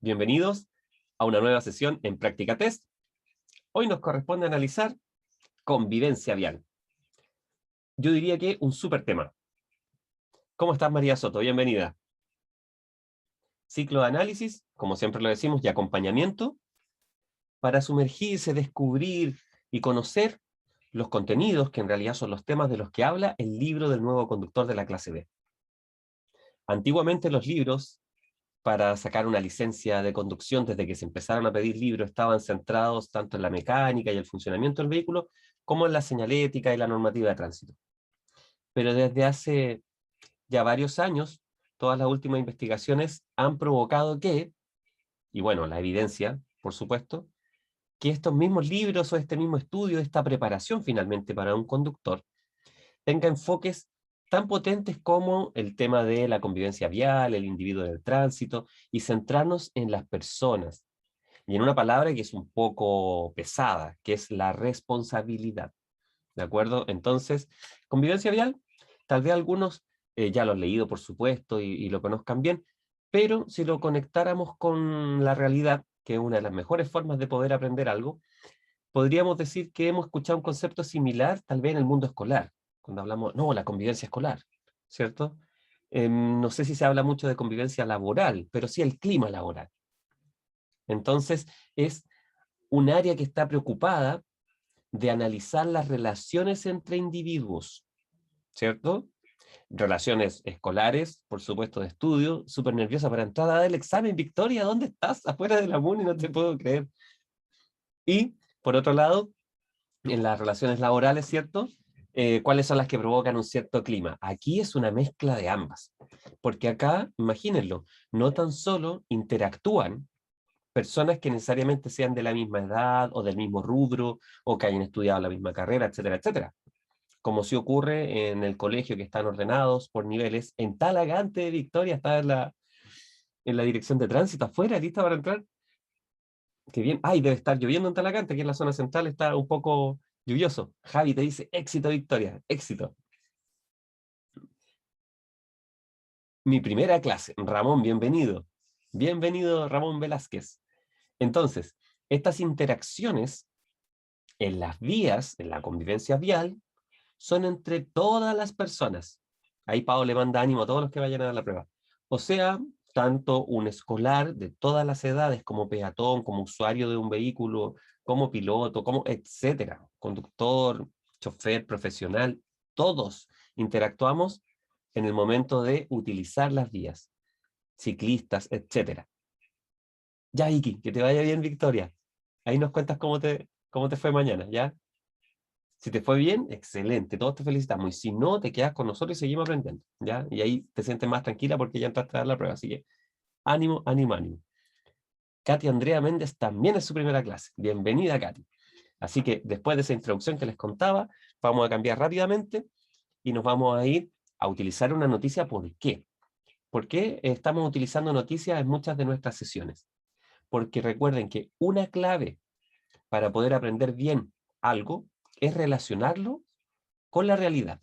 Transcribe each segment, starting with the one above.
Bienvenidos a una nueva sesión en Práctica Test. Hoy nos corresponde analizar convivencia vial. Yo diría que un súper tema. ¿Cómo estás, María Soto? Bienvenida. Ciclo de análisis, como siempre lo decimos, y acompañamiento para sumergirse, descubrir y conocer los contenidos que en realidad son los temas de los que habla el libro del nuevo conductor de la clase B. Antiguamente los libros, para sacar una licencia de conducción, desde que se empezaron a pedir libros, estaban centrados tanto en la mecánica y el funcionamiento del vehículo, como en la señalética y la normativa de tránsito. Pero desde hace ya varios años, todas las últimas investigaciones han provocado que, y bueno, la evidencia, por supuesto, que estos mismos libros o este mismo estudio, esta preparación finalmente para un conductor, tenga enfoques tan potentes como el tema de la convivencia vial, el individuo del tránsito, y centrarnos en las personas, y en una palabra que es un poco pesada, que es la responsabilidad. ¿De acuerdo? Entonces, convivencia vial, tal vez algunos ya lo han leído, por supuesto, y lo conozcan bien, pero si lo conectáramos con la realidad, que es una de las mejores formas de poder aprender algo, podríamos decir que hemos escuchado un concepto similar, tal vez en el mundo escolar, cuando hablamos, no, la convivencia escolar, ¿cierto? No sé si se habla mucho de convivencia laboral, pero sí el clima laboral. Entonces, es un área que está preocupada de analizar las relaciones entre individuos, ¿cierto? Relaciones escolares, por supuesto de estudio, súper nerviosa para entrar a dar el examen. Victoria, ¿dónde estás? Afuera de la uni, no te puedo creer. Y, por otro lado, en las relaciones laborales, ¿cierto? ¿Cuáles son las que provocan un cierto clima? Aquí es una mezcla de ambas, porque acá, imagínenlo, no tan solo interactúan personas que necesariamente sean de la misma edad o del mismo rubro o que hayan estudiado la misma carrera, etcétera, etcétera. Como si ocurre en el colegio, que están ordenados por niveles. En Talagante de Victoria está en la dirección de tránsito, afuera, lista para entrar. Qué bien. Ay, debe estar lloviendo en Talagante, que en la zona central está un poco lluvioso. Javi te dice, éxito, Victoria, éxito. Mi primera clase. Ramón, bienvenido. Bienvenido, Ramón Velázquez. Entonces, estas interacciones en las vías, en la convivencia vial, son entre todas las personas. Ahí Pau le manda ánimo a todos los que vayan a dar la prueba. O sea, tanto un escolar de todas las edades, como peatón, como usuario de un vehículo, como piloto, como etcétera, conductor, chofer, profesional, todos interactuamos en el momento de utilizar las vías, ciclistas, etcétera. Ya, Iki, que te vaya bien, Victoria. Ahí nos cuentas cómo te fue mañana, ¿ya? Si te fue bien, excelente, todos te felicitamos. Y si no, te quedas con nosotros y seguimos aprendiendo, ¿ya? Y ahí te sientes más tranquila porque ya entraste a dar la prueba. Así que ánimo, ánimo, ánimo. Katy Andrea Méndez también es su primera clase. Bienvenida, Katy. Así que después de esa introducción que les contaba, vamos a cambiar rápidamente y nos vamos a ir a utilizar una noticia. ¿Por qué? ¿Por qué estamos utilizando noticias en muchas de nuestras sesiones? Porque recuerden que una clave para poder aprender bien algo es relacionarlo con la realidad.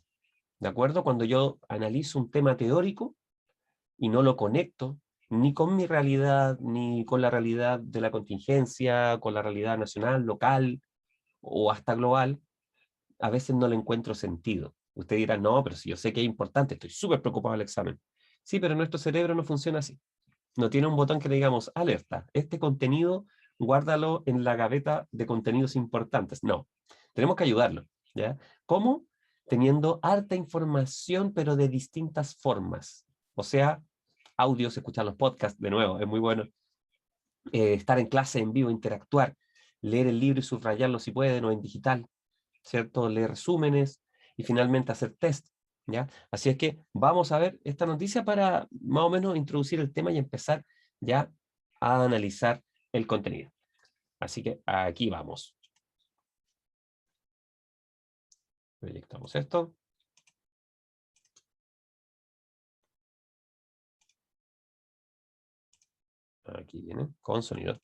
¿De acuerdo? Cuando yo analizo un tema teórico y no lo conecto ni con mi realidad, ni con la realidad de la contingencia, con la realidad nacional, local o hasta global, a veces no le encuentro sentido. Usted dirá, no, pero si yo sé que es importante, estoy súper preocupado del examen. Sí, pero nuestro cerebro no funciona así. No tiene un botón que le digamos, alerta, este contenido guárdalo en la gaveta de contenidos importantes. No, tenemos que ayudarlo, ¿ya? ¿Cómo? Teniendo harta información, pero de distintas formas. O sea, audios, escuchar los podcasts, de nuevo, es muy bueno. Estar en clase en vivo, interactuar, leer el libro y subrayarlo si pueden, o en digital, ¿cierto? Leer resúmenes y finalmente hacer test, ¿ya? Así es que vamos a ver esta noticia para más o menos introducir el tema y empezar ya a analizar el contenido. Así que aquí vamos. Proyectamos esto. Aquí viene, con sonido.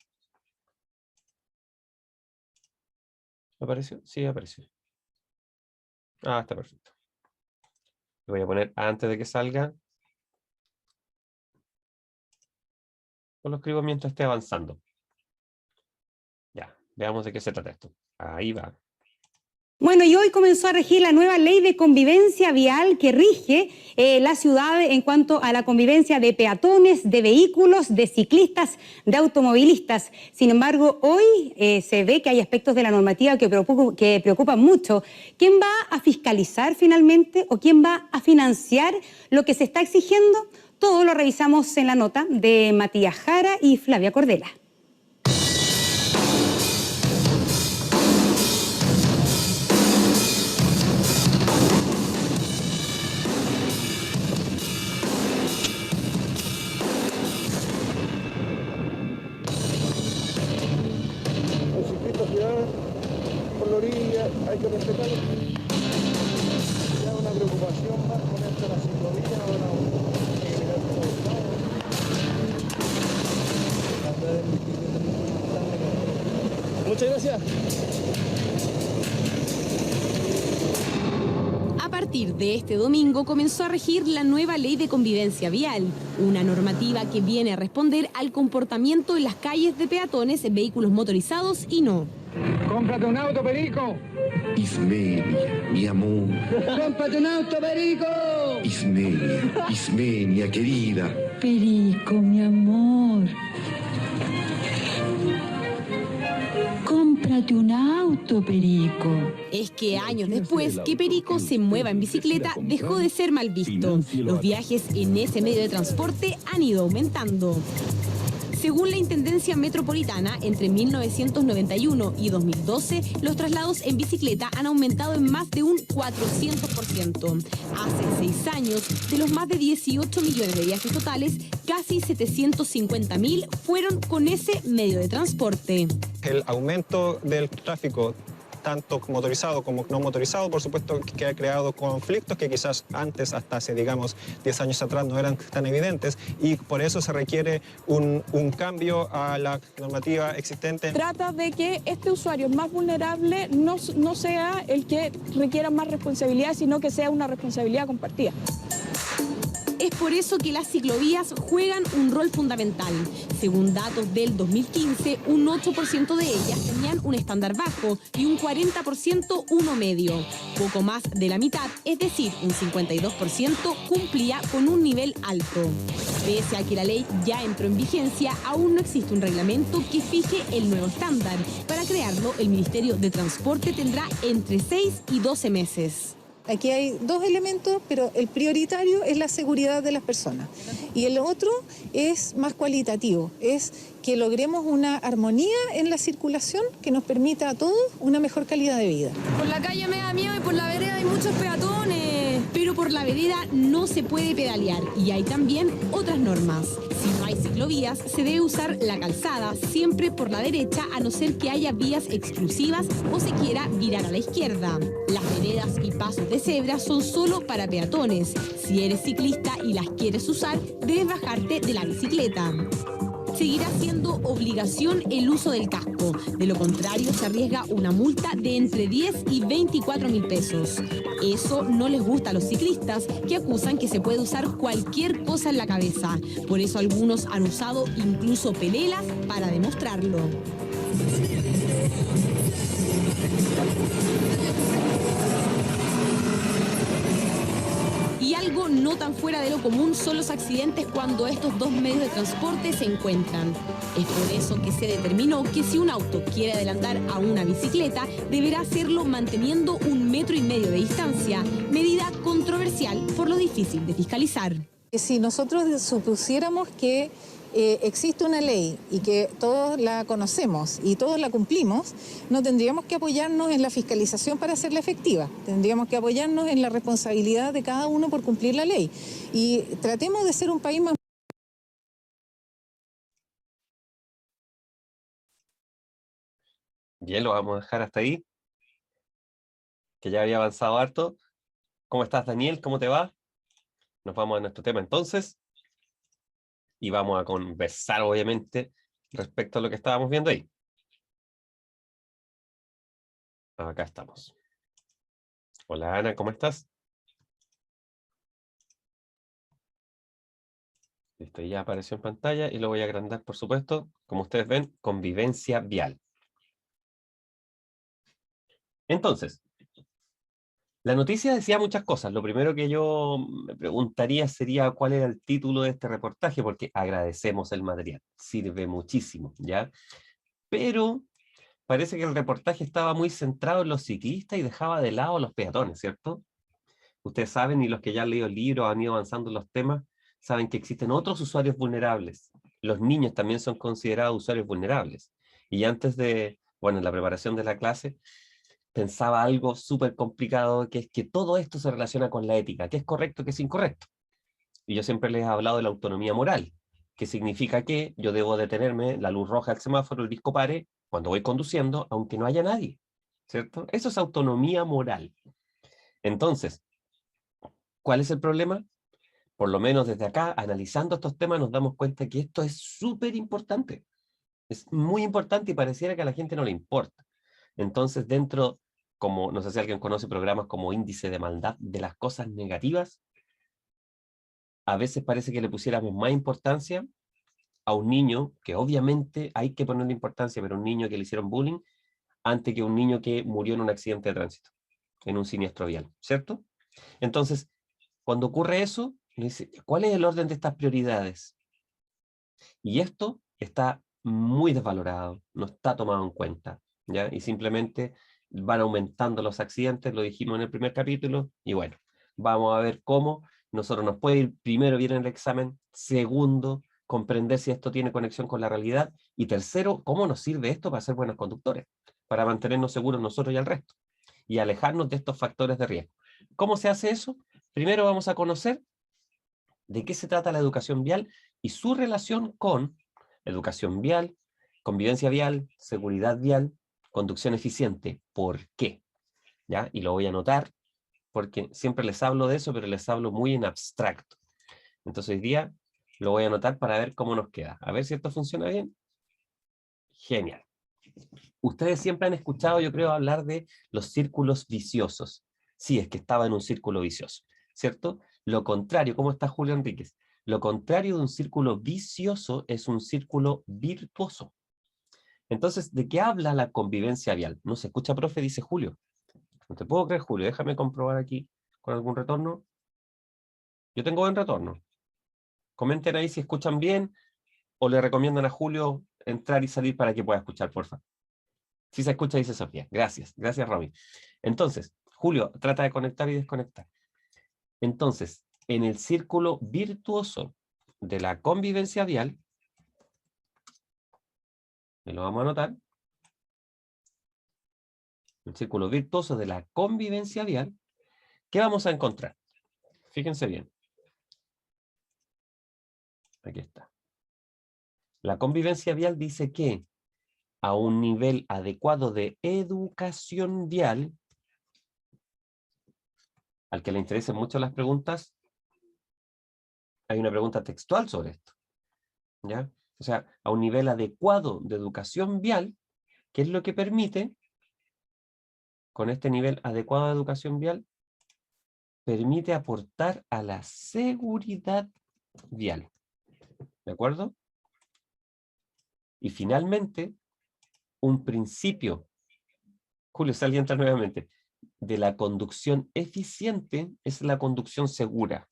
¿Apareció? Sí, apareció. Ah, está perfecto. Lo voy a poner antes de que salga. O lo escribo mientras esté avanzando. Ya, veamos de qué se trata esto. Ahí va. Bueno, y hoy comenzó a regir la nueva ley de convivencia vial que rige la ciudad en cuanto a la convivencia de peatones, de vehículos, de ciclistas, de automovilistas. Sin embargo, hoy se ve que hay aspectos de la normativa que preocupan mucho. ¿Quién va a fiscalizar finalmente o quién va a financiar lo que se está exigiendo? Todo lo revisamos en la nota de Matías Jara y Flavia Cordela. Por la orilla, hay que respetarlo. Ya una preocupación más con esto de la ciclovía, Muchas gracias. A partir de este domingo comenzó a regir la nueva ley de convivencia vial, una normativa que viene a responder al comportamiento en las calles de peatones, vehículos motorizados y no. Cómprate un auto, Perico. Ismenia, mi amor. Cómprate un auto, Perico. Ismenia, Ismenia, querida. Perico, mi amor. Cómprate un auto, Perico. Es que años después que Perico se mueva en bicicleta dejó de ser mal visto. Los viajes en ese medio de transporte han ido aumentando. Según la Intendencia Metropolitana, entre 1991 y 2012, los traslados en bicicleta han aumentado en más de un 400%. Hace 6 años, de los más de 18 millones de viajes totales, casi 750.000 fueron con ese medio de transporte. El aumento del tráfico, tanto motorizado como no motorizado, por supuesto que ha creado conflictos que quizás antes, hasta hace, digamos, 10 años atrás, no eran tan evidentes, y por eso se requiere un cambio a la normativa existente. Trata de que este usuario más vulnerable no sea el que requiera más responsabilidad, sino que sea una responsabilidad compartida. Es por eso que las ciclovías juegan un rol fundamental. Según datos del 2015, un 8% de ellas tenían un estándar bajo y un 40% uno medio. Poco más de la mitad, es decir, un 52%, cumplía con un nivel alto. Pese a que la ley ya entró en vigencia, aún no existe un reglamento que fije el nuevo estándar. Para crearlo, el Ministerio de Transporte tendrá entre 6 y 12 meses. Aquí hay dos elementos, pero el prioritario es la seguridad de las personas. Y el otro es más cualitativo, es que logremos una armonía en la circulación que nos permita a todos una mejor calidad de vida. Por la calle me da miedo y por la vereda hay muchos peatones. Pero por la vereda no se puede pedalear y hay también otras normas. Si no hay ciclovías, se debe usar la calzada, siempre por la derecha, a no ser que haya vías exclusivas o se quiera virar a la izquierda. Las veredas y pasos de cebra son solo para peatones. Si eres ciclista y las quieres usar, debes bajarte de la bicicleta. Seguirá siendo obligación el uso del casco. De lo contrario, se arriesga una multa de entre 10 y 24.000 pesos. Eso no les gusta a los ciclistas, que acusan que se puede usar cualquier cosa en la cabeza. Por eso algunos han usado incluso pelelas para demostrarlo. Y algo no tan fuera de lo común son los accidentes cuando estos dos medios de transporte se encuentran. Es por eso que se determinó que si un auto quiere adelantar a una bicicleta, deberá hacerlo manteniendo 1,5 metros de distancia, medida controversial por lo difícil de fiscalizar. Si nosotros supusiéramos que existe una ley y que todos la conocemos y todos la cumplimos, no tendríamos que apoyarnos en la fiscalización para hacerla efectiva. Tendríamos que apoyarnos en la responsabilidad de cada uno por cumplir la ley. Y tratemos de ser un país más... Bien, lo vamos a dejar hasta ahí, que ya había avanzado harto. ¿Cómo estás, Daniel? ¿Cómo te va? Nos vamos a nuestro tema entonces. Y vamos a conversar, obviamente, respecto a lo que estábamos viendo ahí. Acá estamos. Hola, Ana, ¿cómo estás? Listo, ya apareció en pantalla y lo voy a agrandar, por supuesto. Como ustedes ven, convivencia vial. Entonces, la noticia decía muchas cosas. Lo primero que yo me preguntaría sería cuál era el título de este reportaje, porque agradecemos el material. Sirve muchísimo, ¿ya? Pero parece que el reportaje estaba muy centrado en los ciclistas y dejaba de lado a los peatones, ¿cierto? Ustedes saben, y los que ya han leído el libro, han ido avanzando en los temas, saben que existen otros usuarios vulnerables. Los niños también son considerados usuarios vulnerables. Y antes de, bueno, en la preparación de la clase, pensaba algo súper complicado, que es que todo esto se relaciona con la ética, qué es correcto, qué es incorrecto. Y yo siempre les he hablado de la autonomía moral, que significa que yo debo detenerme, la luz roja del semáforo, el disco pare, cuando voy conduciendo, aunque no haya nadie, ¿cierto? Eso es autonomía moral. Entonces, ¿cuál es el problema? Por lo menos desde acá, analizando estos temas, nos damos cuenta que esto es súper importante. Es muy importante y pareciera que a la gente no le importa. Entonces, dentro, como no sé si alguien conoce programas como índice de maldad de las cosas negativas, a veces parece que le pusiéramos más importancia a un niño, que obviamente hay que ponerle importancia, pero un niño que le hicieron bullying, antes que un niño que murió en un accidente de tránsito, en un siniestro vial, ¿cierto? Entonces, cuando ocurre eso, dice, ¿cuál es el orden de estas prioridades? Y esto está muy desvalorado, no está tomado en cuenta, ¿ya? Y simplemente van aumentando los accidentes, lo dijimos en el primer capítulo, y bueno, vamos a ver cómo nosotros nos puede ir primero bien en el examen, segundo, comprender si esto tiene conexión con la realidad, y tercero, cómo nos sirve esto para ser buenos conductores, para mantenernos seguros nosotros y al resto, y alejarnos de estos factores de riesgo. ¿Cómo se hace eso? Primero vamos a conocer de qué se trata la educación vial y su relación con educación vial, convivencia vial, seguridad vial, conducción eficiente. ¿Por qué? ¿Ya? Y lo voy a anotar porque siempre les hablo de eso, pero les hablo muy en abstracto. Entonces hoy día lo voy a anotar para ver cómo nos queda. A ver si esto funciona bien. Genial. Ustedes siempre han escuchado, yo creo, hablar de los círculos viciosos. Sí, es que estaba en un círculo vicioso, ¿cierto? Lo contrario, ¿cómo está Julio Enríquez? Lo contrario de un círculo vicioso es un círculo virtuoso. Entonces, ¿de qué habla la convivencia vial? ¿No se escucha, profe? Dice Julio. No te puedo creer, Julio. Déjame comprobar aquí con algún retorno. Yo tengo buen retorno. Comenten ahí si escuchan bien o le recomiendan a Julio entrar y salir para que pueda escuchar, por favor. Si se escucha, dice Sofía. Gracias. Gracias, Romy. Entonces, Julio, trata de conectar y desconectar. Entonces, en el círculo virtuoso de la convivencia vial, me lo vamos a anotar, el círculo virtuoso de la convivencia vial, ¿qué vamos a encontrar? Fíjense bien. Aquí está. La convivencia vial dice que a un nivel adecuado de educación vial, al que le interesen mucho las preguntas, hay una pregunta textual sobre esto, ¿ya? O sea, a un nivel adecuado de educación vial, ¿qué es lo que permite? Con este nivel adecuado de educación vial, permite aportar a la seguridad vial. ¿De acuerdo? Y finalmente, un principio, Julio, si alguien entra nuevamente, de la conducción eficiente es la conducción segura.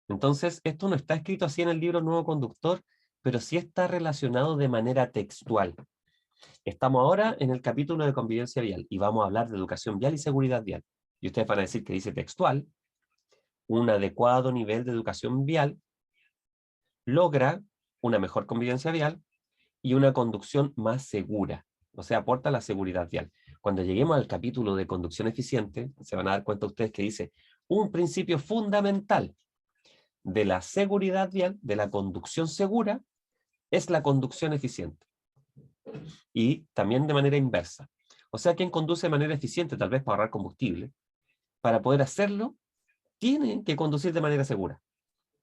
Entonces, esto no está escrito así en el libro Nuevo Conductor, pero sí está relacionado de manera textual. Estamos ahora en el capítulo de convivencia vial y vamos a hablar de educación vial y seguridad vial. Y ustedes van a decir que dice textual, un adecuado nivel de educación vial logra una mejor convivencia vial y una conducción más segura. O sea, aporta la seguridad vial. Cuando lleguemos al capítulo de conducción eficiente, se van a dar cuenta ustedes que dice un principio fundamental de la seguridad vial, de la conducción segura, es la conducción eficiente. Y también de manera inversa. O sea, quien conduce de manera eficiente, tal vez para ahorrar combustible, para poder hacerlo, tiene que conducir de manera segura,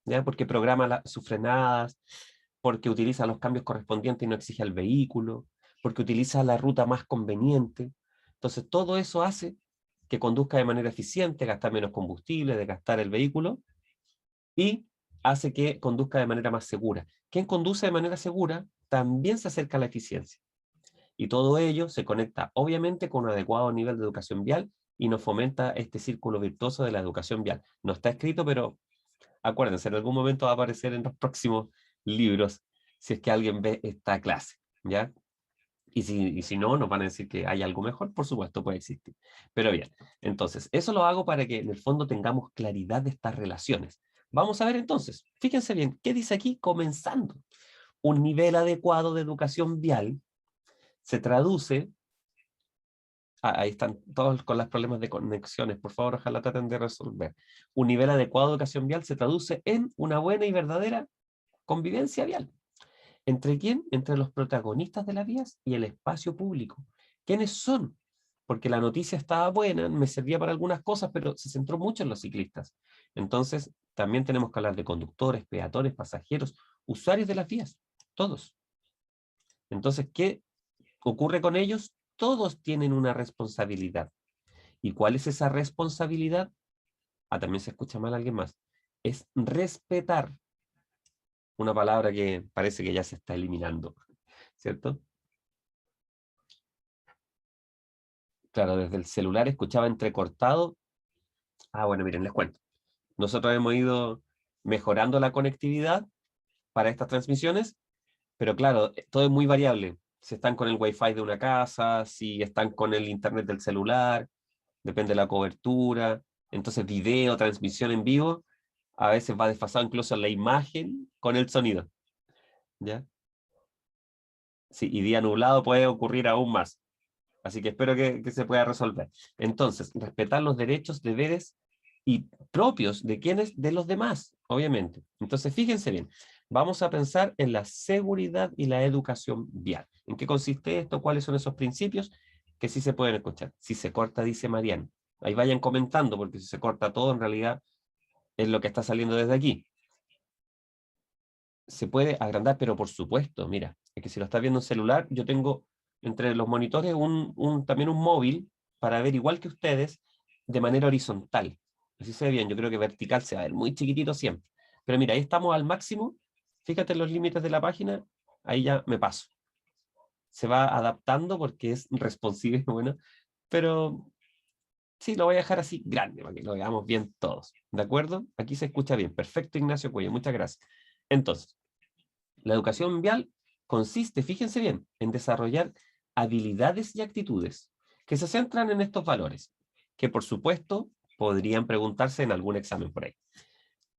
¿ya? Porque programa sus frenadas, porque utiliza los cambios correspondientes y no exige al vehículo, porque utiliza la ruta más conveniente. Entonces, todo eso hace que conduzca de manera eficiente, gastar menos combustible, desgastar el vehículo, y hace que conduzca de manera más segura. Quien conduce de manera segura también se acerca a la eficiencia. Y todo ello se conecta obviamente con un adecuado nivel de educación vial y nos fomenta este círculo virtuoso de la educación vial. No está escrito, pero acuérdense, en algún momento va a aparecer en los próximos libros, si es que alguien ve esta clase, ¿ya? Y si no, nos van a decir que hay algo mejor, por supuesto, puede existir. Pero bien, entonces, eso lo hago para que en el fondo tengamos claridad de estas relaciones. Vamos a ver entonces, fíjense bien, ¿qué dice aquí? Comenzando. Un nivel adecuado de educación vial se traduce... ahí están todos con los problemas de conexiones, por favor, ojalá traten de resolver. Un nivel adecuado de educación vial se traduce en una buena y verdadera convivencia vial. ¿Entre quién? Entre los protagonistas de las vías y el espacio público. ¿Quiénes son? Porque la noticia estaba buena, me servía para algunas cosas, pero se centró mucho en los ciclistas. Entonces, también tenemos que hablar de conductores, peatones, pasajeros, usuarios de las vías, todos. Entonces, ¿qué ocurre con ellos? Todos tienen una responsabilidad. ¿Y cuál es esa responsabilidad? También se escucha mal a alguien más. Es respetar. Una palabra que parece que ya se está eliminando, ¿cierto? Claro, desde el celular escuchaba entrecortado. Bueno, miren, les cuento. Nosotros hemos ido mejorando la conectividad para estas transmisiones, pero claro, todo es muy variable. Si están con el Wi-Fi de una casa, si están con el internet del celular, depende de la cobertura. Entonces, video, transmisión en vivo, a veces va desfasado incluso la imagen con el sonido. ¿Ya? Sí, y día nublado puede ocurrir aún más. Así que espero que se pueda resolver. Entonces, respetar los derechos, deberes y propios de quienes, de los demás, obviamente. Entonces, fíjense bien. Vamos a pensar en la seguridad y la educación vial. ¿En qué consiste esto? ¿Cuáles son esos principios? Que sí se pueden escuchar. Si se corta, dice Mariano. Ahí vayan comentando, porque si se corta todo, en realidad es lo que está saliendo desde aquí. Se puede agrandar, pero por supuesto, mira, es que si lo estás viendo en celular, yo tengo entre los monitores también un móvil para ver igual que ustedes de manera horizontal. Así se ve bien, yo creo que vertical se va a ver muy chiquitito siempre. Pero mira, ahí estamos al máximo, fíjate en los límites de la página, ahí ya me paso. Se va adaptando porque es responsive, bueno, pero sí, lo voy a dejar así grande para que lo veamos bien todos. ¿De acuerdo? Aquí se escucha bien. Perfecto, Ignacio Cuello, muchas gracias. Entonces, la educación vial consiste, fíjense bien, en desarrollar habilidades y actitudes que se centran en estos valores, que por supuesto podrían preguntarse en algún examen por ahí.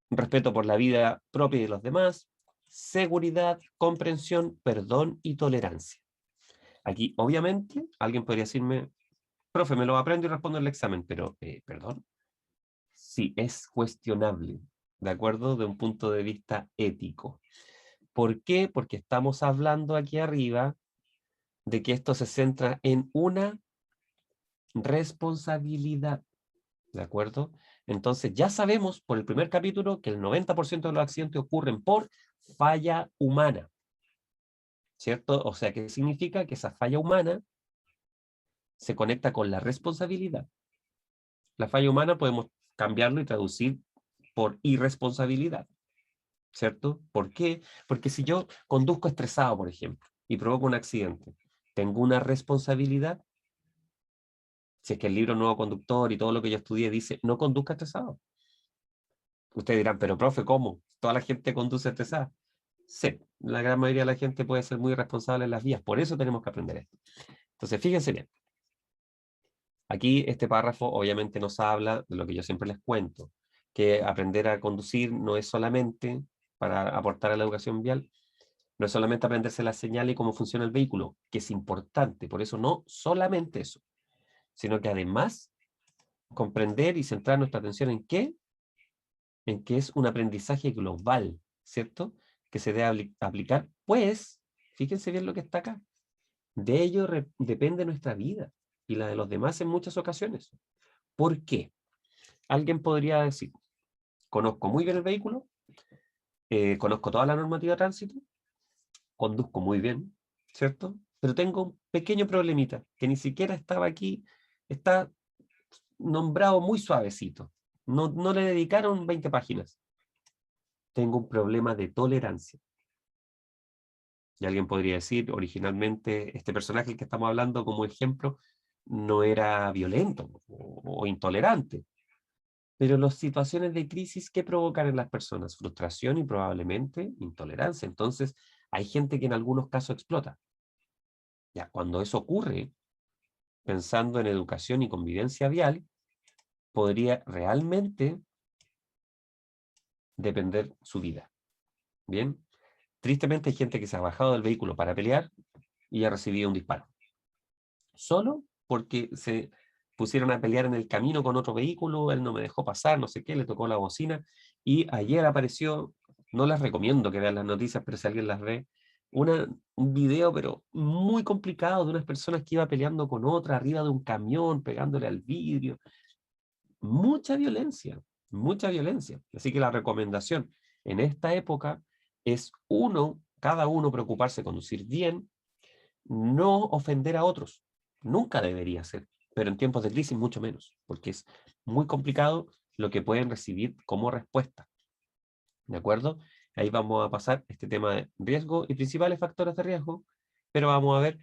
Respeto por la vida propia y de los demás, seguridad, comprensión, perdón y tolerancia. Aquí, obviamente, alguien podría decirme, profe, me lo aprendo y respondo el examen, pero, ¿perdón? Sí, es cuestionable, ¿de acuerdo? De un punto de vista ético. ¿Por qué? Porque estamos hablando aquí arriba de que esto se centra en una responsabilidad, ¿de acuerdo? Entonces ya sabemos por el primer capítulo que el 90% de los accidentes ocurren por falla humana, ¿cierto? O sea, ¿qué significa? Que esa falla humana se conecta con la responsabilidad. La falla humana podemos cambiarlo y traducir por irresponsabilidad, ¿cierto? ¿Por qué? Porque si yo conduzco estresado, por ejemplo, y provoco un accidente, ¿tengo una responsabilidad? Si es que el libro Nuevo Conductor y todo lo que yo estudié dice, no conduzca estresado. Ustedes dirán, pero profe, ¿cómo? ¿Toda la gente conduce estresada? Sí, la gran mayoría de la gente puede ser muy irresponsable en las vías, por eso tenemos que aprender esto. Entonces, fíjense bien. Aquí este párrafo obviamente nos habla de lo que yo siempre les cuento, que aprender a conducir no es solamente para aportar a la educación vial, no es solamente aprenderse la señal y cómo funciona el vehículo, que es importante, por eso no solamente eso, sino que además comprender y centrar nuestra atención en qué es un aprendizaje global, ¿cierto? Que se debe aplicar, pues, fíjense bien lo que está acá, de ello depende nuestra vida y la de los demás en muchas ocasiones. ¿Por qué? Alguien podría decir, conozco muy bien el vehículo, conozco toda la normativa de tránsito, conduzco muy bien, ¿cierto? Pero tengo un pequeño problemita, que ni siquiera estaba aquí, está nombrado muy suavecito. No le dedicaron 20 páginas. Tengo un problema de tolerancia. Y alguien podría decir, originalmente, este personaje del que estamos hablando como ejemplo, no era violento o intolerante. Pero las situaciones de crisis, ¿qué provocan en las personas? Frustración y probablemente intolerancia. Entonces, hay gente que en algunos casos explota. Ya, cuando eso ocurre, pensando en educación y convivencia vial, podría realmente depender su vida. Bien, tristemente hay gente que se ha bajado del vehículo para pelear y ha recibido un disparo. Solo porque se pusieron a pelear en el camino con otro vehículo, él no me dejó pasar, no sé qué, le tocó la bocina, y ayer apareció, no les recomiendo que vean las noticias, pero si alguien las ve, un video, pero muy complicado, de unas personas que iba peleando con otra arriba de un camión, pegándole al vidrio. Mucha violencia, mucha violencia. Así que la recomendación en esta época es cada uno preocuparse de conducir bien, no ofender a otros. Nunca debería ser, pero en tiempos de crisis mucho menos, porque es muy complicado lo que pueden recibir como respuesta. ¿De acuerdo? Ahí vamos a pasar este tema de riesgo y principales factores de riesgo, pero vamos a ver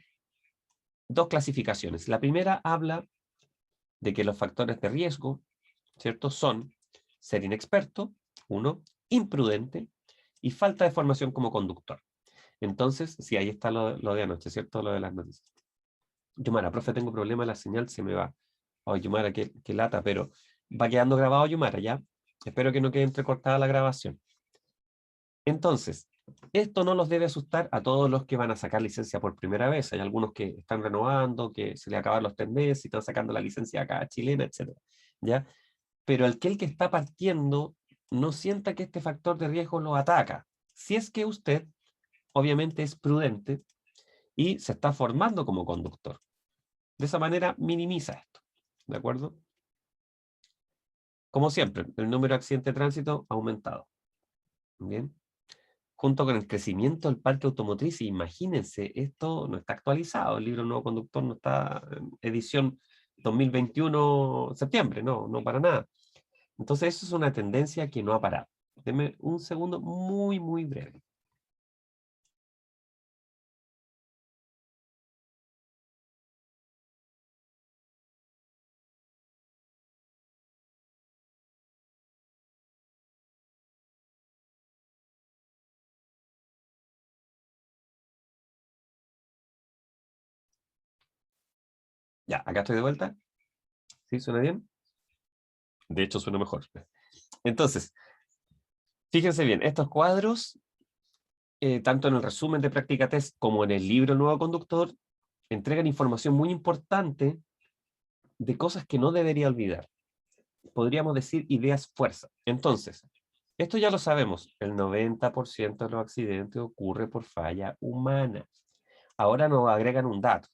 dos clasificaciones. La primera habla de que los factores de riesgo, ¿cierto?, son ser inexperto, imprudente y falta de formación como conductor. Entonces, sí, ahí está lo de anoche, ¿cierto? Lo de las noticias. Yumara, profe, tengo problema, la señal se me va. Oh, Yumara, qué lata, pero va quedando grabado, Yumara, ¿ya? Espero que no quede entrecortada la grabación. Entonces, esto no los debe asustar a todos los que van a sacar licencia por primera vez. Hay algunos que están renovando, que se le acaban los 3 meses y están sacando la licencia acá, chilena, etc. ¿Ya? Pero el que está partiendo no sienta que este factor de riesgo lo ataca. Si es que usted, obviamente, es prudente y se está formando como conductor. De esa manera minimiza esto. ¿De acuerdo? Como siempre, el número de accidentes de tránsito ha aumentado. Bien. Junto con el crecimiento del parque automotriz, imagínense, esto no está actualizado, el libro Nuevo Conductor no está en edición 2021 septiembre, no para nada. Entonces eso es una tendencia que no ha parado. Denme un segundo muy, muy breve. Ya, acá estoy de vuelta. ¿Sí? ¿Suena bien? De hecho, suena mejor. Entonces, fíjense bien, estos cuadros, tanto en el resumen de Práctica Test como en el libro El Nuevo Conductor, entregan información muy importante de cosas que no debería olvidar. Podríamos decir ideas fuerza. Entonces, esto ya lo sabemos, el 90% de los accidentes ocurre por falla humana. Ahora nos agregan un dato.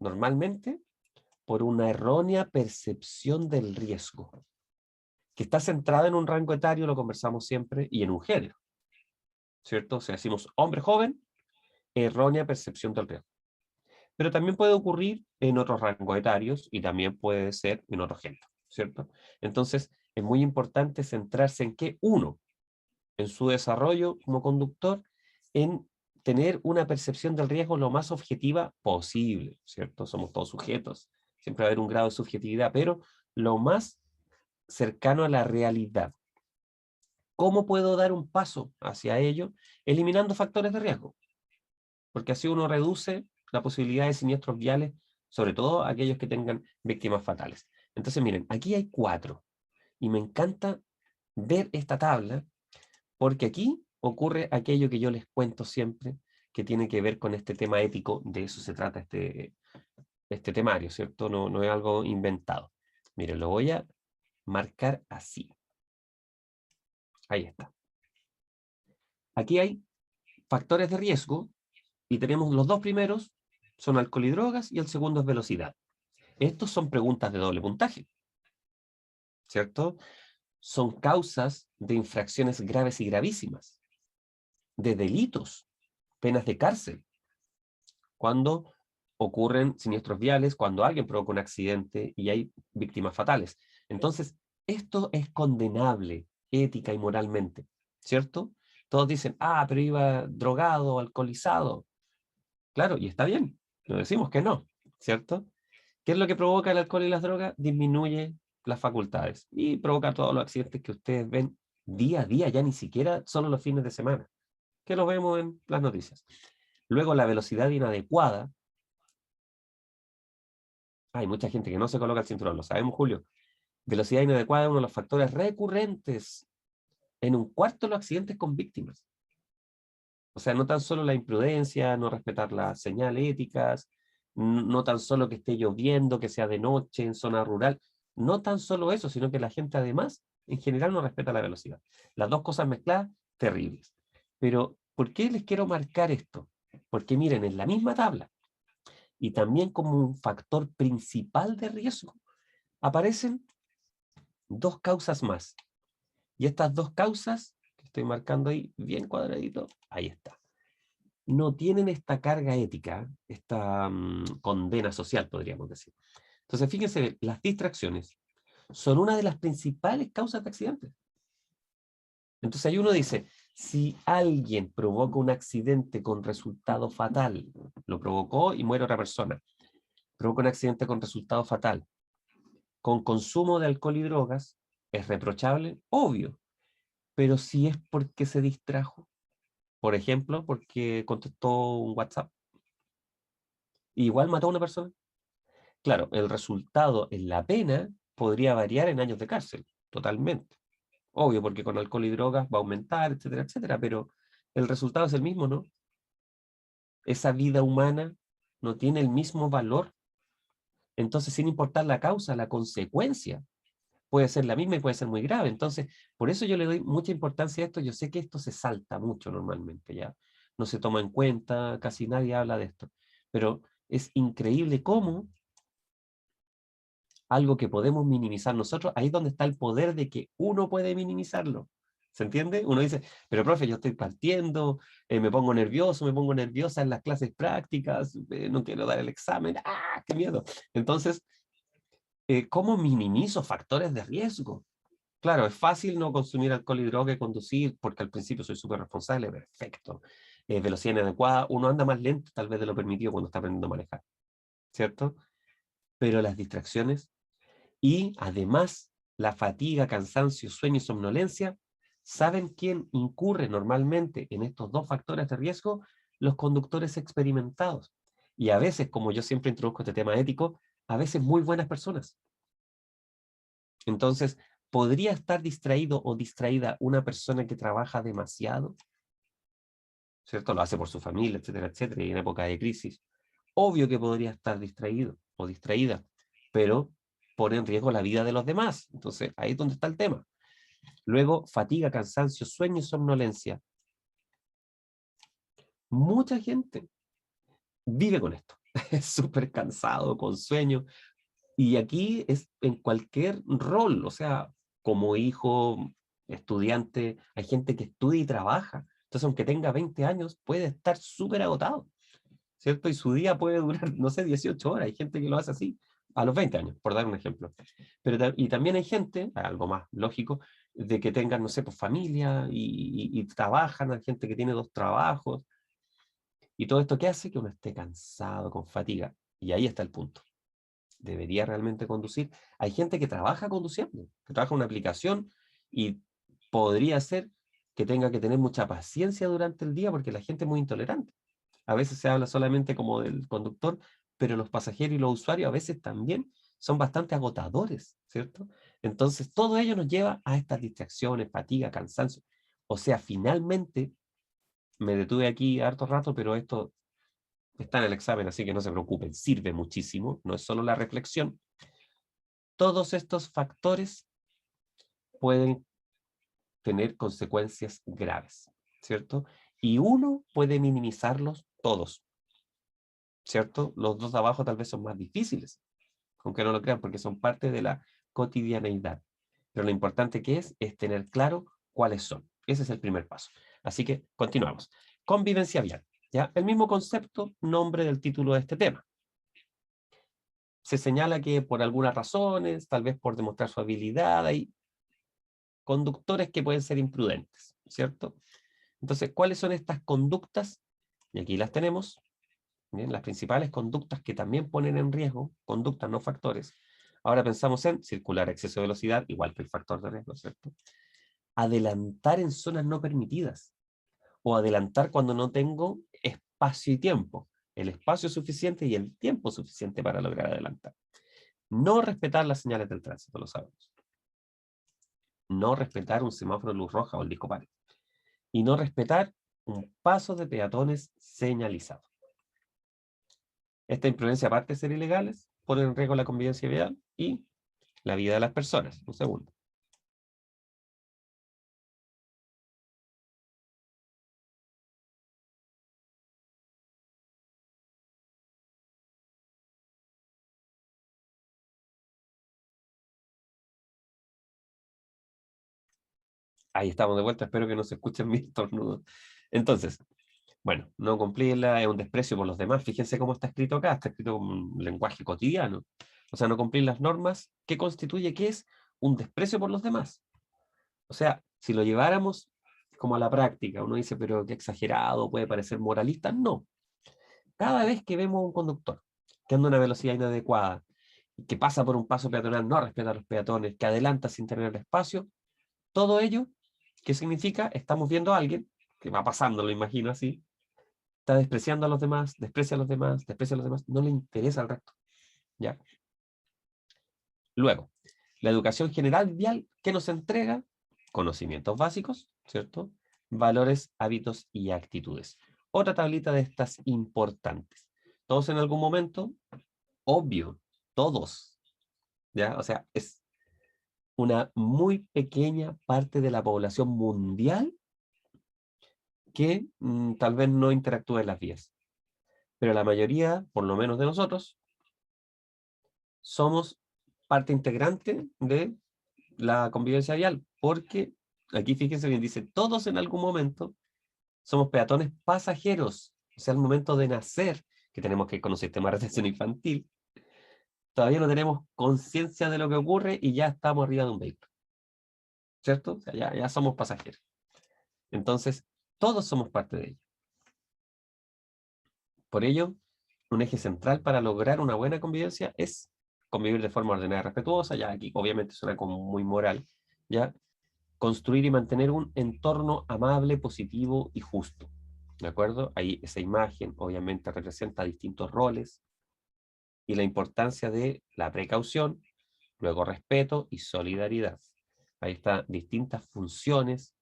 Normalmente, por una errónea percepción del riesgo, que está centrada en un rango etario, lo conversamos siempre, y en un género. ¿Cierto? O sea, decimos hombre joven, errónea percepción del riesgo. Pero también puede ocurrir en otros rangos etarios y también puede ser en otro género, ¿cierto? Entonces, es muy importante centrarse en que uno, en su desarrollo como conductor, en tener una percepción del riesgo lo más objetiva posible, ¿cierto? Somos todos sujetos, siempre va a haber un grado de subjetividad, pero lo más cercano a la realidad. ¿Cómo puedo dar un paso hacia ello? Eliminando factores de riesgo, porque así uno reduce la posibilidad de siniestros viales, sobre todo aquellos que tengan víctimas fatales. Entonces, miren, aquí hay 4, y me encanta ver esta tabla, porque aquí ocurre aquello que yo les cuento siempre, que tiene que ver con este tema ético, de eso se trata este temario, ¿cierto? No es algo inventado. Miren, lo voy a marcar así. Ahí está. Aquí hay factores de riesgo, y tenemos los 2 primeros, son alcohol y drogas, y el segundo es velocidad. Estos son preguntas de doble puntaje, ¿cierto? Son causas de infracciones graves y gravísimas, de delitos, penas de cárcel, cuando ocurren siniestros viales cuando alguien provoca un accidente y hay víctimas fatales. Entonces, esto es condenable ética y moralmente, ¿cierto? Todos dicen, ah, pero iba drogado, alcoholizado. Claro, y está bien, no decimos que no, ¿cierto? ¿Qué es lo que provoca el alcohol y las drogas? Disminuye las facultades y provoca todos los accidentes que ustedes ven día a día, ya ni siquiera solo los fines de semana, que los vemos en las noticias. Luego, la velocidad inadecuada. Hay mucha gente que no se coloca el cinturón, lo sabemos, Julio. Velocidad inadecuada es uno de los factores recurrentes en 1/4 de los accidentes con víctimas. O sea, no tan solo la imprudencia, no respetar las señales éticas, no tan solo que esté lloviendo, que sea de noche en zona rural, no tan solo eso, sino que la gente además, en general, no respeta la velocidad. Las dos cosas mezcladas, terribles. Pero, ¿por qué les quiero marcar esto? Porque miren, en la misma tabla, y también como un factor principal de riesgo, aparecen 2 causas más. Y estas 2 causas, que estoy marcando ahí bien cuadradito, ahí está. No tienen esta carga ética, esta condena social, podríamos decir. Entonces, fíjense, las distracciones son una de las principales causas de accidentes. Entonces, ahí uno dice, si alguien provoca un accidente con resultado fatal, lo provocó y muere otra persona, provoca un accidente con resultado fatal, con consumo de alcohol y drogas, ¿es reprochable? Obvio. Pero si es porque se distrajo, por ejemplo, porque contestó un WhatsApp, igual mató a una persona. Claro, el resultado en la pena podría variar en años de cárcel, totalmente. Obvio, porque con alcohol y drogas va a aumentar, etcétera, etcétera, pero el resultado es el mismo, ¿no? Esa vida humana no tiene el mismo valor. Entonces, sin importar la causa, la consecuencia puede ser la misma y puede ser muy grave. Entonces, por eso yo le doy mucha importancia a esto. Yo sé que esto se salta mucho normalmente, ya no se toma en cuenta, casi nadie habla de esto. Pero es increíble cómo algo que podemos minimizar nosotros, ahí es donde está el poder de que uno puede minimizarlo. ¿Se entiende? Uno dice, pero profe, yo estoy partiendo, me pongo nervioso, me pongo nerviosa en las clases prácticas, no quiero dar el examen, ¡ah, qué miedo! Entonces, ¿cómo minimizo factores de riesgo? Claro, es fácil no consumir alcohol y droga y conducir, porque al principio soy súper responsable, perfecto. Velocidad inadecuada, uno anda más lento tal vez de lo permitido cuando está aprendiendo a manejar, ¿cierto? Pero las distracciones y además la fatiga, cansancio, sueño y somnolencia, ¿saben quién incurre normalmente en estos 2 factores de riesgo? Los conductores experimentados. Y a veces, como yo siempre introduzco este tema ético, a veces muy buenas personas. Entonces, ¿podría estar distraído o distraída una persona que trabaja demasiado? ¿Cierto? Lo hace por su familia, etcétera, etcétera, y en época de crisis. Obvio que podría estar distraído o distraída, pero pone en riesgo la vida de los demás. Entonces, ahí es donde está el tema. Luego, fatiga, cansancio, sueño y somnolencia. Mucha gente vive con esto. Es súper cansado, con sueño. Y aquí es en cualquier rol, o sea, como hijo, estudiante, hay gente que estudia y trabaja. Entonces, aunque tenga 20 años, puede estar súper agotado, ¿cierto? Y su día puede durar, no sé, 18 horas. Hay gente que lo hace así, a los 20 años, por dar un ejemplo. Pero, y también hay gente, algo más lógico, de que tengan, no sé, pues familia y trabajan, hay gente que tiene 2 trabajos. Y todo esto, ¿qué hace? Que uno esté cansado, con fatiga. Y ahí está el punto. ¿Debería realmente conducir? Hay gente que trabaja conduciendo, que trabaja en una aplicación y podría ser que tenga que tener mucha paciencia durante el día porque la gente es muy intolerante. A veces se habla solamente como del conductor, pero los pasajeros y los usuarios a veces también son bastante agotadores, ¿cierto? Entonces, todo ello nos lleva a estas distracciones, fatiga, cansancio. O sea, finalmente, me detuve aquí harto rato, pero esto está en el examen, así que no se preocupen, sirve muchísimo, no es solo la reflexión. Todos estos factores pueden tener consecuencias graves, ¿cierto? Y uno puede minimizarlos todos, ¿cierto? Los 2 de abajo tal vez son más difíciles, aunque no lo crean, porque son parte de la cotidianeidad. Pero lo importante que es tener claro cuáles son. Ese es el primer paso. Así que continuamos. Convivencia vial. ¿Ya? El mismo concepto, nombre del título de este tema. se señala que por algunas razones, tal vez por demostrar su habilidad, hay conductores que pueden ser imprudentes, ¿cierto? Entonces, ¿cuáles son estas conductas? Y aquí las tenemos. Bien, las principales conductas que también ponen en riesgo, conductas, no factores. Ahora pensamos en circular a exceso de velocidad, igual que el factor de riesgo, ¿cierto? Adelantar en zonas no permitidas, o adelantar cuando no tengo espacio y tiempo. El espacio suficiente y el tiempo suficiente para lograr adelantar. No respetar las señales del tránsito, lo sabemos. No respetar un semáforo de luz roja o el disco pare. Y no respetar un paso de peatones señalizado. Esta imprudencia, aparte de ser ilegales, pone en riesgo la convivencia vial y la vida de las personas. Un segundo. Ahí estamos de vuelta, espero que no se escuchen mis estornudos. Entonces, bueno, no cumplirla es un desprecio por los demás. Fíjense cómo está escrito acá, está escrito con un lenguaje cotidiano. O sea, no cumplir las normas, ¿qué constituye? ¿Qué es? Un desprecio por los demás. O sea, si lo lleváramos como a la práctica, uno dice, pero qué exagerado, puede parecer moralista. No. Cada vez que vemos a un conductor que anda a una velocidad inadecuada, que pasa por un paso peatonal, no respeta a los peatones, que adelanta sin tener espacio, todo ello, ¿qué significa? Estamos viendo a alguien que va pasando, lo imagino así, está despreciando a los demás, desprecia a los demás, desprecia a los demás, no le interesa al resto. ¿Ya? Luego, la educación general vial, ¿qué nos entrega? Conocimientos básicos, ¿cierto? Valores, hábitos y actitudes. Otra tablita de estas importantes. Todos en algún momento, obvio, todos, ¿ya? O sea, es una muy pequeña parte de la población mundial que tal vez no interactúa en las vías. Pero la mayoría, por lo menos de nosotros, somos parte integrante de la convivencia vial, porque aquí fíjense bien, dice, todos en algún momento somos peatones pasajeros, o sea, al momento de nacer, que tenemos que ir con un sistema de retención infantil, todavía no tenemos conciencia de lo que ocurre y ya estamos arriba de un vehículo, ¿cierto? O sea, ya somos pasajeros. Entonces, todos somos parte de ello. Por ello, un eje central para lograr una buena convivencia es convivir de forma ordenada y respetuosa, ya aquí obviamente suena como muy moral, ya construir y mantener un entorno amable, positivo y justo, ¿de acuerdo? Ahí esa imagen obviamente representa distintos roles y la importancia de la precaución, luego respeto y solidaridad. Ahí están distintas funciones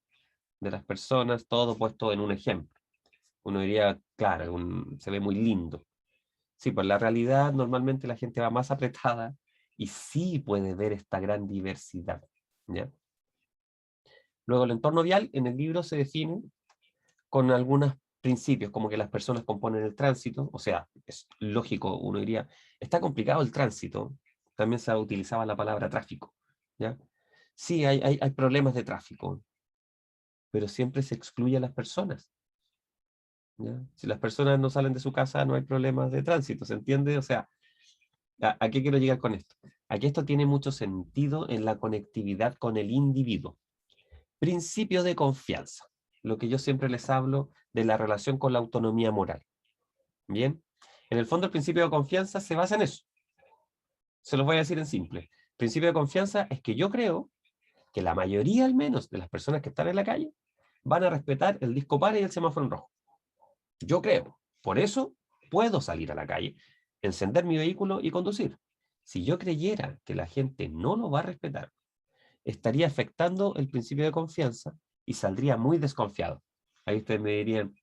de las personas, todo puesto en un ejemplo. Uno diría, claro, se ve muy lindo. Sí, pues la realidad normalmente la gente va más apretada y sí puede ver esta gran diversidad, ¿ya? Luego el entorno vial en el libro se define con algunos principios, como que las personas componen el tránsito, o sea, es lógico, uno diría, está complicado el tránsito, también se utilizaba la palabra tráfico, ¿ya? Sí, hay problemas de tráfico, pero siempre se excluye a las personas, ¿ya? Si las personas no salen de su casa, no hay problemas de tránsito, ¿se entiende? O sea, ¿a qué quiero llegar con esto? Aquí esto tiene mucho sentido en la conectividad con el individuo. Principio de confianza, lo que yo siempre les hablo de la relación con la autonomía moral. Bien, en el fondo el principio de confianza se basa en eso. Se los voy a decir en simple. Principio de confianza es que yo creo que la mayoría al menos de las personas que están en la calle van a respetar el disco pare y el semáforo en rojo. Yo creo. Por eso puedo salir a la calle, encender mi vehículo y conducir. Si yo creyera que la gente no lo va a respetar, estaría afectando el principio de confianza y saldría muy desconfiado. Ahí ustedes me dirían,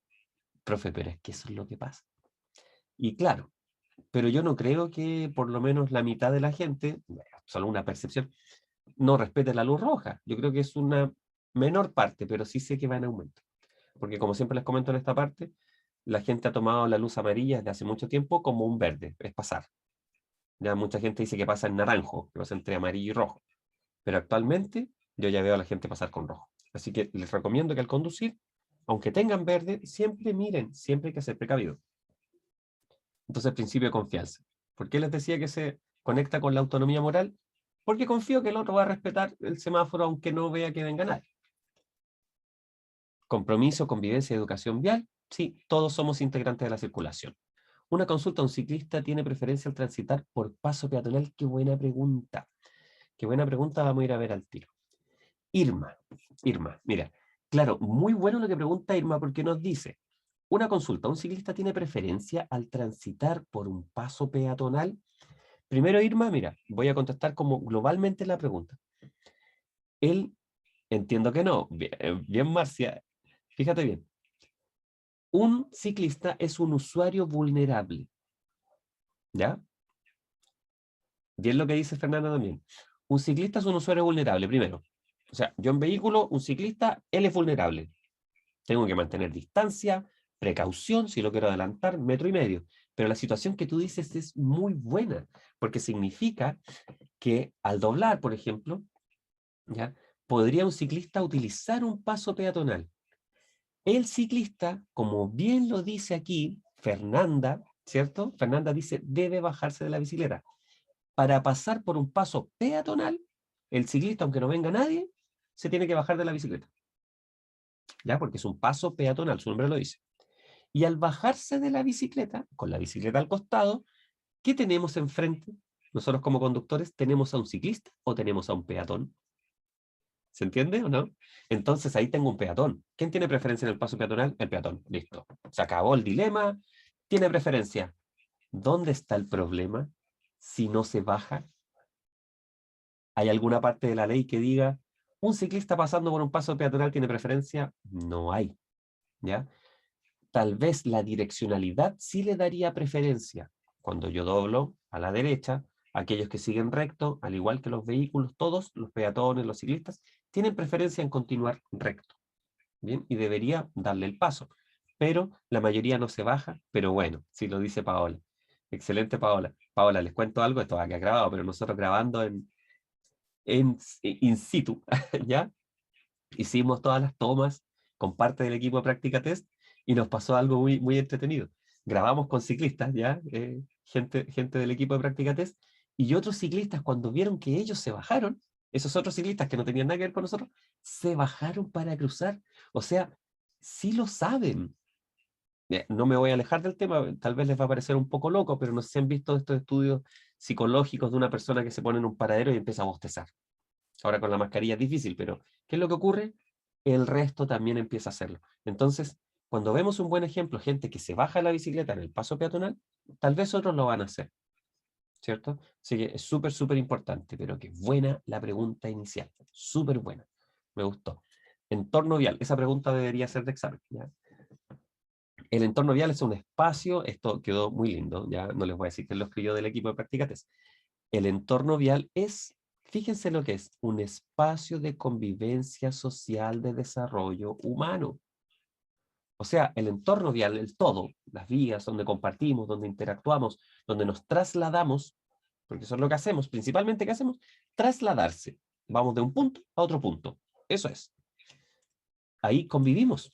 profe, pero es que eso es lo que pasa. Y claro, pero yo no creo que por lo menos la mitad de la gente, solo una percepción, no respete la luz roja. Yo creo que es una menor parte, pero sí sé que va en aumento. Porque como siempre les comento en esta parte, la gente ha tomado la luz amarilla desde hace mucho tiempo como un verde, es pasar. Ya mucha gente dice que pasa en naranjo, que pasa entre amarillo y rojo. Pero actualmente yo ya veo a la gente pasar con rojo. Así que les recomiendo que al conducir, aunque tengan verde, siempre miren, siempre hay que ser precavido. Entonces, principio de confianza. ¿Por qué les decía que se conecta con la autonomía moral, porque confío que el otro va a respetar el semáforo aunque no vea que venga nadie. Compromiso, convivencia y educación vial, sí, todos somos integrantes de la circulación. Una consulta a un ciclista tiene preferencia al transitar por paso peatonal. Qué buena pregunta. Qué buena pregunta, vamos a ir a ver al tiro. Irma, mira, claro, muy bueno lo que pregunta Irma porque nos dice, una consulta, ¿un ciclista tiene preferencia al transitar por un paso peatonal? Primero, Irma, mira, voy a contestar como globalmente la pregunta. Él, entiendo que no, bien Marcia, fíjate bien. Un ciclista es un usuario vulnerable, ¿ya? Bien lo que dice Fernanda también. Un ciclista es un usuario vulnerable, primero. O sea, yo en vehículo, un ciclista, él es vulnerable. Tengo que mantener distancia, precaución, si lo quiero adelantar, 1,5 metros. Pero la situación que tú dices es muy buena, porque significa que al doblar, por ejemplo, ¿ya? Podría un ciclista utilizar un paso peatonal. El ciclista, como bien lo dice aquí Fernanda, ¿cierto? Fernanda dice, debe bajarse de la bicicleta. Para pasar por un paso peatonal, el ciclista, aunque no venga nadie, se tiene que bajar de la bicicleta. ¿Ya? Porque es un paso peatonal, su nombre lo dice. Y al bajarse de la bicicleta, con la bicicleta al costado, ¿qué tenemos enfrente? Nosotros como conductores, ¿tenemos a un ciclista o tenemos a un peatón? ¿Se entiende o no? Entonces ahí tengo un peatón. ¿Quién tiene preferencia en el paso peatonal? El peatón. Listo. Se acabó el dilema. Tiene preferencia. ¿Dónde está el problema? Si no se baja. ¿Hay alguna parte de la ley que diga un ciclista pasando por un paso peatonal tiene preferencia? No hay. ¿Ya? Tal vez la direccionalidad sí le daría preferencia. Cuando yo doblo a la derecha, aquellos que siguen recto, al igual que los vehículos, todos, los peatones, los ciclistas, tienen preferencia en continuar recto. ¿Bien? Y debería darle el paso. Pero la mayoría no se baja, pero bueno, si lo dice Paola. Excelente, Paola. Paola, les cuento algo, esto va a quedar grabado, pero nosotros grabando in situ, ¿ya? Hicimos todas las tomas con parte del equipo de Práctica Test y nos pasó algo muy, muy entretenido. Grabamos con ciclistas, ¿ya? Gente del equipo de Práctica Test, y otros ciclistas, cuando vieron que ellos se bajaron, esos otros ciclistas que no tenían nada que ver con nosotros, se bajaron para cruzar. O sea, sí lo saben. No me voy a alejar del tema, tal vez les va a parecer un poco loco, pero no sé si han visto estos estudios psicológicos de una persona que se pone en un paradero y empieza a bostezar. Ahora con la mascarilla es difícil, pero ¿qué es lo que ocurre? El resto también empieza a hacerlo. Entonces, cuando vemos un buen ejemplo, gente que se baja de la bicicleta en el paso peatonal, tal vez otros lo van a hacer, ¿cierto? Así que es súper, súper importante, pero qué buena la pregunta inicial, súper buena, me gustó. Entorno vial, esa pregunta debería ser de examen, ¿ya? El entorno vial es un espacio, esto quedó muy lindo, ya no les voy a decir quién lo escribió del equipo de Práctica Test. El entorno vial es, fíjense lo que es, un espacio de convivencia social de desarrollo humano. O sea, el entorno vial, el todo, las vías donde compartimos, donde interactuamos, donde nos trasladamos, porque eso es lo que hacemos, principalmente, ¿qué hacemos? Trasladarse. Vamos de un punto a otro punto. Eso es. Ahí convivimos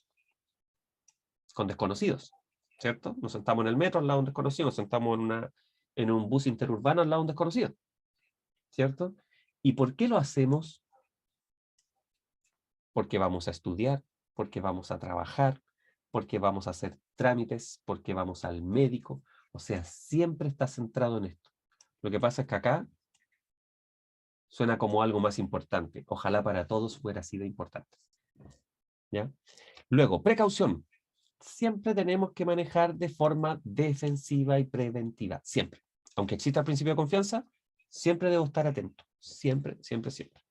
con desconocidos, ¿cierto? Nos sentamos en el metro al lado de un desconocido, nos sentamos en un bus interurbano al lado de un desconocido, ¿cierto? ¿Y por qué lo hacemos? Porque vamos a estudiar, porque vamos a trabajar, porque vamos a hacer trámites, porque vamos al médico. O sea, siempre está centrado en esto. Lo que pasa es que acá suena como algo más importante. Ojalá para todos fuera así de importante. ¿Ya? Luego, precaución. Siempre tenemos que manejar de forma defensiva y preventiva. Siempre. Aunque exista el principio de confianza, siempre debo estar atento. Siempre, siempre, siempre.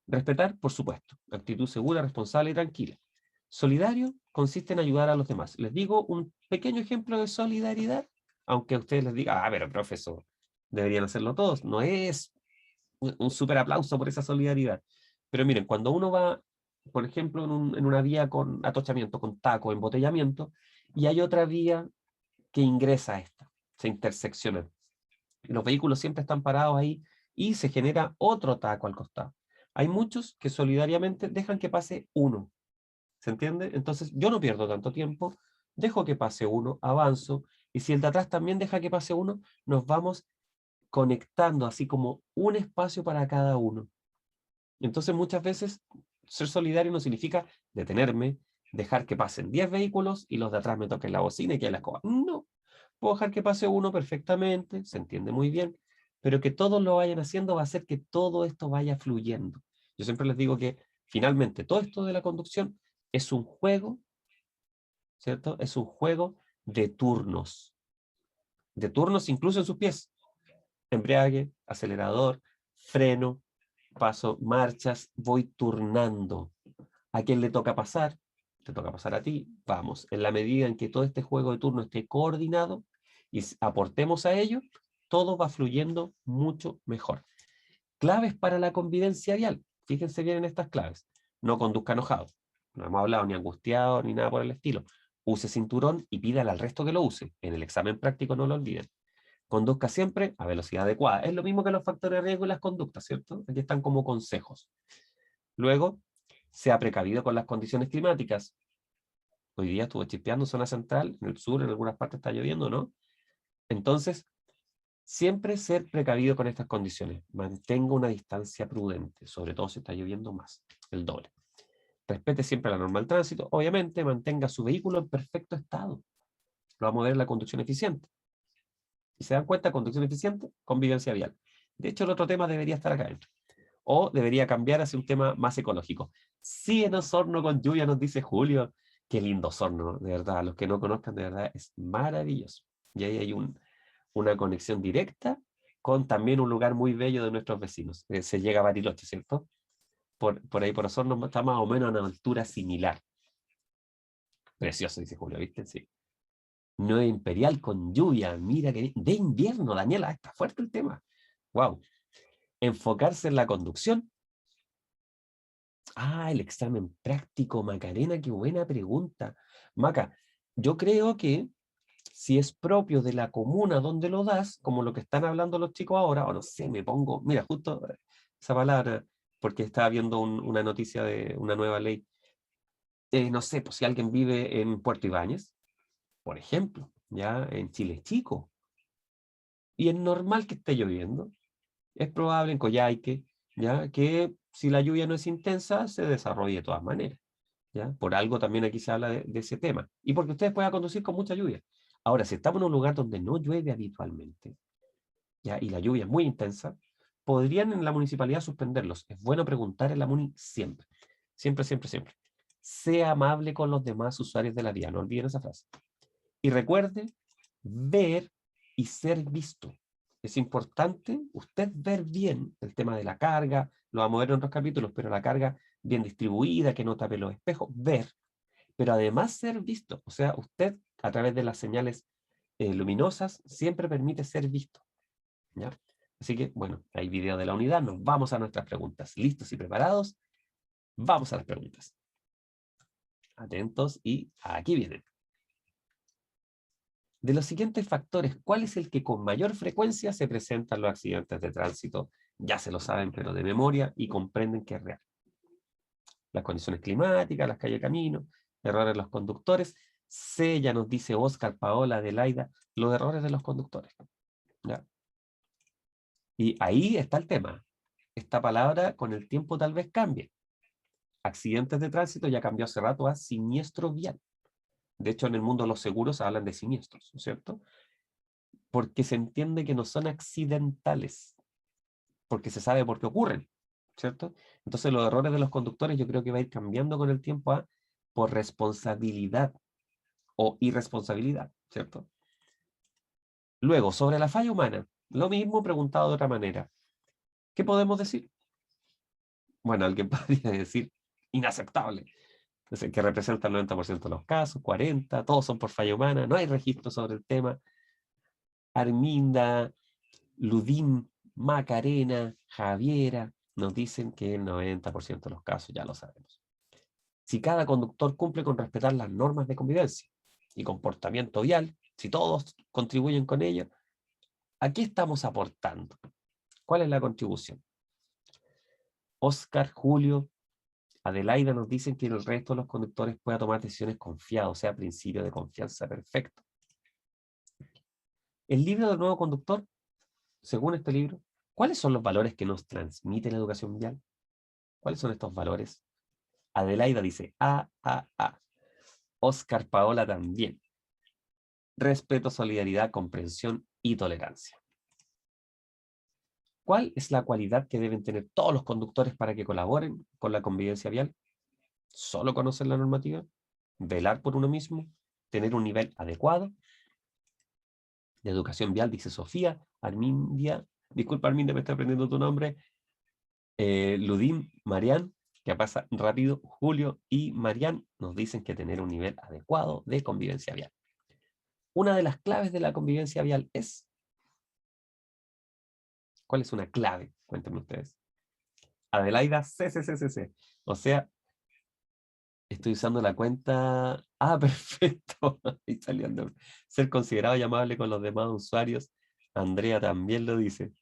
Respetar, por supuesto. Actitud segura, responsable y tranquila. Solidario consiste en ayudar a los demás. Les digo un pequeño ejemplo de solidaridad, aunque a ustedes les diga, pero profesor, deberían hacerlo todos. No es un súper aplauso por esa solidaridad. Pero miren, cuando uno va, por ejemplo, en una vía con atochamiento, con taco, embotellamiento, y hay otra vía que ingresa a esta, se intersecciona. Los vehículos siempre están parados ahí y se genera otro taco al costado. Hay muchos que solidariamente dejan que pase uno. ¿Se entiende? Entonces yo no pierdo tanto tiempo, dejo que pase uno, avanzo, y si el de atrás también deja que pase uno, nos vamos conectando así como un espacio para cada uno. Entonces muchas veces ser solidario no significa detenerme, dejar que pasen 10 vehículos y los de atrás me toquen la bocina y que la escoba. No, puedo dejar que pase uno perfectamente, se entiende muy bien, pero que todos lo vayan haciendo va a hacer que todo esto vaya fluyendo. Yo siempre les digo que finalmente todo esto de la conducción es un juego, ¿cierto? Es un juego de turnos incluso en sus pies. Embriague, acelerador, freno, paso, marchas, voy turnando. ¿A quién le toca pasar? Te toca pasar a ti. Vamos, en la medida en que todo este juego de turno esté coordinado y aportemos a ello, todo va fluyendo mucho mejor. Claves para la convivencia vial. Fíjense bien en estas claves. No conduzca enojado. No hemos hablado ni angustiado ni nada por el estilo. Use cinturón y pídale al resto que lo use. En el examen práctico no lo olviden. Conduzca siempre a velocidad adecuada. Es lo mismo que los factores de riesgo y las conductas, ¿cierto? Aquí están como consejos. Luego, sea precavido con las condiciones climáticas. Hoy día estuvo chispeando en zona central, en el sur, en algunas partes está lloviendo, ¿no? Entonces, siempre ser precavido con estas condiciones. Mantenga una distancia prudente, sobre todo si está lloviendo más, el doble. Respete siempre la norma del tránsito. Obviamente, mantenga su vehículo en perfecto estado. Lo vamos a ver en la conducción eficiente. Si se dan cuenta, conducción eficiente, convivencia vial. De hecho, el otro tema debería estar acá adentro. O debería cambiar hacia un tema más ecológico. Sí, en Osorno con lluvia, nos dice Julio. Qué lindo Osorno, de verdad. Los que no conozcan, de verdad, es maravilloso. Y ahí hay una conexión directa con también un lugar muy bello de nuestros vecinos. Se llega a Bariloche, ¿cierto? Por ahí, por Osorno, está más o menos a una altura similar. Precioso, dice Julio, ¿viste? Sí. Nueva Imperial con lluvia, mira que de invierno, Daniela, está fuerte el tema. Wow. Enfocarse en la conducción. Ah, el examen práctico, Macarena, qué buena pregunta. Maca, yo creo que si es propio de la comuna donde lo das, como lo que están hablando los chicos ahora, o no sé, me pongo, mira, justo esa palabra, porque estaba viendo una noticia de una nueva ley. No sé, pues si alguien vive en Puerto Ibáñez, por ejemplo, ya en Chile Chico, y es normal que esté lloviendo, es probable en Coyhaique, ya que si la lluvia no es intensa, se desarrolle de todas maneras, ya, por algo también aquí se habla de ese tema, y porque ustedes puedan conducir con mucha lluvia. Ahora, si estamos en un lugar donde no llueve habitualmente, ya, y la lluvia es muy intensa, podrían en la municipalidad suspenderlos. Es bueno preguntar en la muni siempre, siempre, siempre, siempre. Sea amable con los demás usuarios de la vía, no olviden esa frase. Y recuerde, ver y ser visto. Es importante usted ver bien el tema de la carga, lo vamos a ver en otros capítulos, pero la carga bien distribuida, que no tape los espejos, ver, pero además ser visto. O sea, usted a través de las señales luminosas siempre permite ser visto, ¿ya? Así que, bueno, hay video de la unidad, nos vamos a nuestras preguntas. ¿Listos y preparados? Vamos a las preguntas. Atentos y aquí vienen. De los siguientes factores, ¿cuál es el que con mayor frecuencia se presentan los accidentes de tránsito? Ya se lo saben, pero de memoria, y comprenden que es real. Las condiciones climáticas, las calles de camino, errores de los conductores. C, ya nos dice Oscar, Paola, Adelaida, los errores de los conductores. ¿Ya? Y ahí está el tema. Esta palabra con el tiempo tal vez cambie. Accidentes de tránsito ya cambió hace rato a siniestro vial. De hecho, en el mundo de los seguros hablan de siniestros, ¿no es cierto? Porque se entiende que no son accidentales, porque se sabe por qué ocurren, ¿cierto? Entonces los errores de los conductores yo creo que va a ir cambiando con el tiempo a por responsabilidad o irresponsabilidad, ¿cierto? Luego, sobre la falla humana, lo mismo preguntado de otra manera. ¿Qué podemos decir? Bueno, alguien podría decir inaceptable. Que representa el 90% de los casos, 40%, todos son por falla humana, no hay registro sobre el tema. Arminda, Ludín, Macarena, Javiera, nos dicen que el 90% de los casos ya lo sabemos. Si cada conductor cumple con respetar las normas de convivencia y comportamiento vial, si todos contribuyen con ello, ¿a qué estamos aportando? ¿Cuál es la contribución? Oscar, Julio, Adelaida nos dicen que el resto de los conductores pueda tomar decisiones confiadas, o sea, principio de confianza perfecto. El libro del nuevo conductor según este libro, ¿cuáles son los valores que nos transmite la educación vial? ¿Cuáles son estos valores? Adelaida dice A. Oscar Paola también. Respeto, solidaridad, comprensión y tolerancia. ¿Cuál es la cualidad que deben tener todos los conductores para que colaboren con la convivencia vial? Solo conocer la normativa, velar por uno mismo, tener un nivel adecuado de educación vial, dice Sofía, Armindia, disculpa Armindia, me está aprendiendo tu nombre, Ludín, Marián, que pasa rápido, Julio y Marián nos dicen que tener un nivel adecuado de convivencia vial. Una de las claves de la convivencia vial es... ¿Cuál es una clave? Cuéntenme ustedes. Adelaida, C. O sea, estoy usando la cuenta... Ah, perfecto. Ahí salió el nombre. Ser considerado y amable con los demás usuarios. Andrea también lo dice.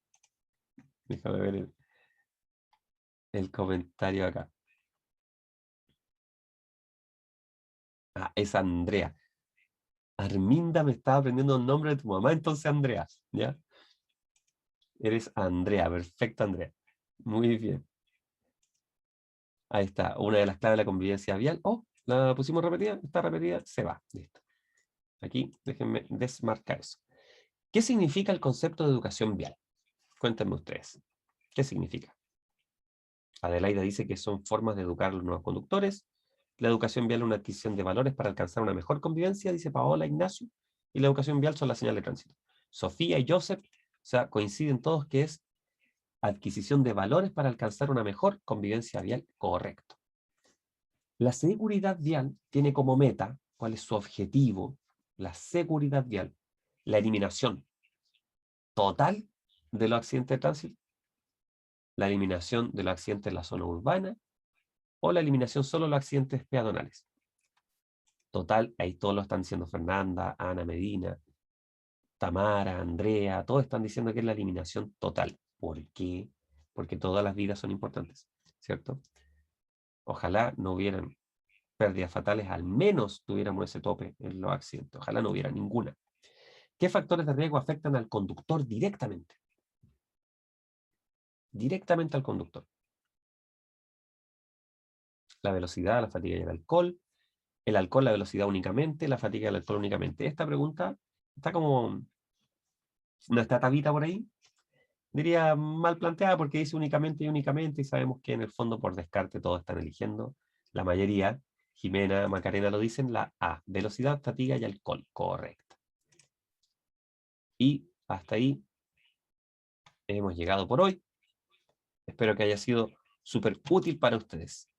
Déjame ver el comentario acá. Ah, es Andrea. Arminda me estaba aprendiendo el nombre de tu mamá, entonces Andrea, ¿ya? Eres Andrea, perfecto Andrea. Muy bien. Ahí está, una de las claves de la convivencia vial. Oh, la pusimos repetida, está repetida, se va. Listo. Aquí, déjenme desmarcar eso. ¿Qué significa el concepto de educación vial? Cuéntenme ustedes. ¿Qué significa? Adelaida dice que son formas de educar a los nuevos conductores. La educación vial es una adquisición de valores para alcanzar una mejor convivencia, dice Paola Ignacio. Y la educación vial son las señales de tránsito. Sofía y Joseph, o sea, coinciden todos que es adquisición de valores para alcanzar una mejor convivencia vial, correcto. La seguridad vial tiene como meta, ¿cuál es su objetivo? La seguridad vial, la eliminación total de los accidentes de tránsito, la eliminación de los accidentes en la zona urbana o la eliminación solo de los accidentes peatonales. Total, ahí todos lo están diciendo Fernanda, Ana Medina, Tamara, Andrea, todos están diciendo que es la eliminación total. ¿Por qué? Porque todas las vidas son importantes, ¿cierto? Ojalá no hubieran pérdidas fatales, al menos tuviéramos ese tope en los accidentes. Ojalá no hubiera ninguna. ¿Qué factores de riesgo afectan al conductor directamente? Directamente al conductor. La velocidad, la fatiga y el alcohol, la velocidad únicamente, la fatiga y el alcohol únicamente. Esta pregunta está como... no está tabita por ahí. Diría mal planteada porque dice únicamente y únicamente y sabemos que en el fondo por descarte todos están eligiendo. La mayoría, Jimena, Macarena lo dicen, la A. Velocidad, fatiga y alcohol. Correcto. Y hasta ahí hemos llegado por hoy. Espero que haya sido súper útil para ustedes.